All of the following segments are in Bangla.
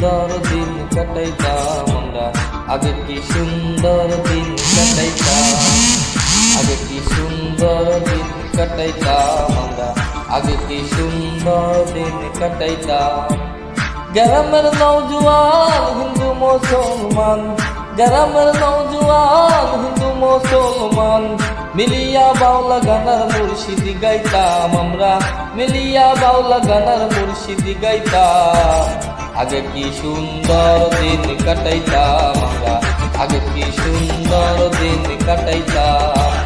সুন্দর দিন কাটাইতাম আমরা, আগে কি সুন্দর দিন কাটাইতাম, আগে কি সুন্দর দিন কাটাইতাম আমরা, আগে কি সুন্দর দিন কাটাইতাম। গ্রামের নওজোয়ান হিন্দু মুসলমান, গ্রামের নওজোয়ান হিন্দু মুসলমান, মিলিয়া বাউলা গানার মুর্শিদি গাইতাম আমরা, মিলিয়া বাউলা গানার মুর্শিদি গাইতাম। আগে কি সুন্দর দিন কাটাইতাম আমরা, আগে কি সুন্দর দিন কাটাইতাম,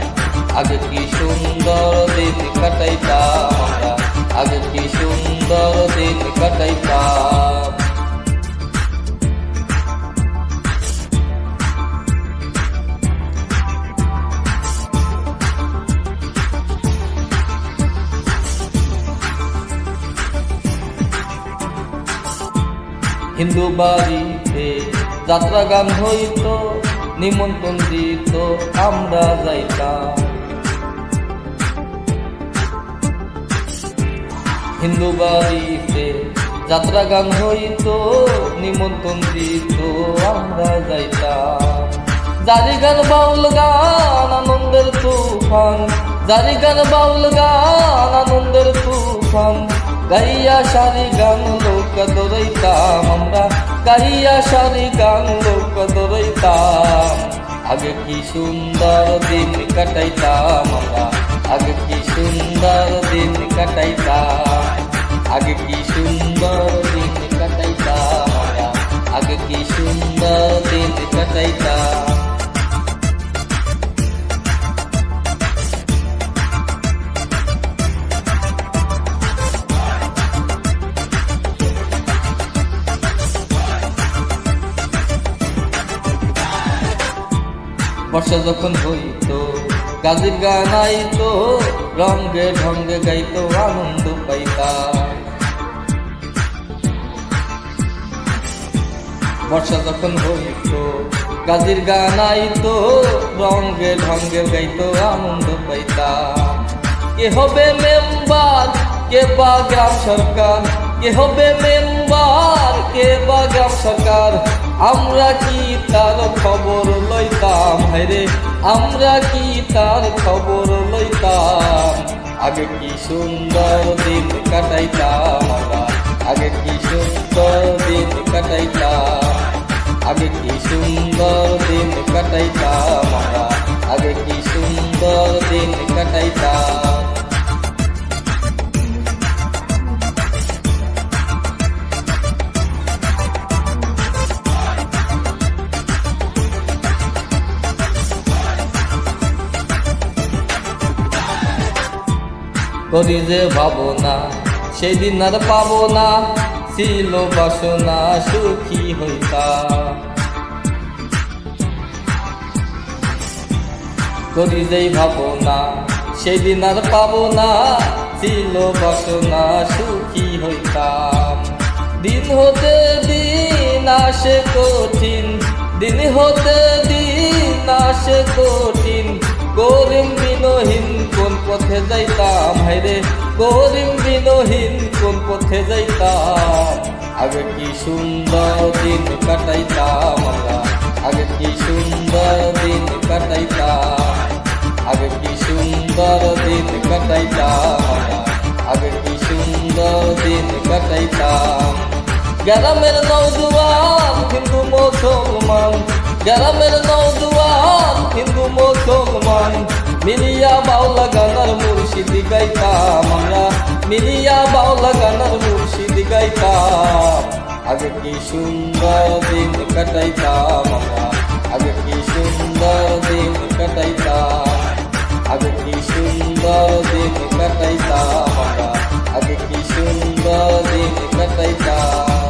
আগে কি সুন্দর দিন কাটাইতাম আমরা, আগে কি সুন্দর দিন কাটাইতাম। হিন্দু বাড়িতে যাত্রা গান হইত, নিমন্ত্রণ দিত আমরা যাইতাম। হিন্দু বাড়িতে যাত্রা গান হইত, নিমন্ত্রণ দিত আমরা যাইতাম। জারি গান বাউল গান আনন্দের তুফান, জারি গান বাউল গান আনন্দের তুফান, গাইয়া সারি গান লোক দৌড়াইতাম আমরা, গাইয়া সারি গান লোক দৌড়াইতাম। আগে কি সুন্দর দিন কাটাইতাম আমরা, আগে কি সুন্দর দিন কাটাইতাম, আগে কি সুন্দর দিন কাটাইতাম আমরা, আগে কি সুন্দর দিন কাটাইতাম। বর্ষা যখন হইতো গাজির গান আইতো, রঙ্গে ঢঙ্গে গাইতো আনন্দ পাইতাম। বর্ষা যখন হইতো গাজির গান আইতো, রঙ্গে ঢঙ্গে গাইতো আনন্দ পাইতাম। কে হবে মেম্বার, কে বা গ্রাম সরকার, কে হবে মেম্বার, কে বা গ্রাম সরকার, আমরা কি তার খবর লইতাম হায়রে, আমরা কি তার খবর লইতাম। আগে কি সুন্দর দিন কাটাইতাম আমরা, আগে কি সুন্দর দিন কাটাইতাম, আগে কি সুন্দর দিন কাটাইতাম আমরা, আগে কি সুন্দর দিন কাটাইতাম। করি যে ভাবনা সেই দিন আর পাবো না, ছিল বাসনা সুখী হইতাম। করি যেই ভাবনা সেই দিন আর পাবো না, ছিল বাসনা সুখী হইতাম। দিন হতে দিন আসে কঠিন, দিন হতে দিন আসে কঠিন, গরিম বিনহীন কোন পথে যাইতাম হায়রে, গরিম বিনহীন কোন পথে যাইতাম। আগে কি সুন্দর দিন কাটাইতাম আমরা, আগে কি সুন্দর দিন কাটাইতাম, আগে কি সুন্দর দিন কাটাইতাম আমরা, আগে কি সুন্দর দিন কাটাইতাম। গ্রামের নওজোয়ান হিন্দু মুসলমান, গ্রামের নওজোয়ান হিন্দু মুসলমান, মিলিয়া বাউলা গানার মুর্শিদি গাইতাম আমরা, মিলিয়া বাউলা গানার মুর্শিদি গাইতাম। আগে কি সুন্দর দিন কাটাইতাম আমরা, আগে কি সুন্দর দিন কাটাইতাম, আগে কি সুন্দর দিন কাটাইতাম আমরা, আগে কি সুন্দর দিন কাটাইতাম।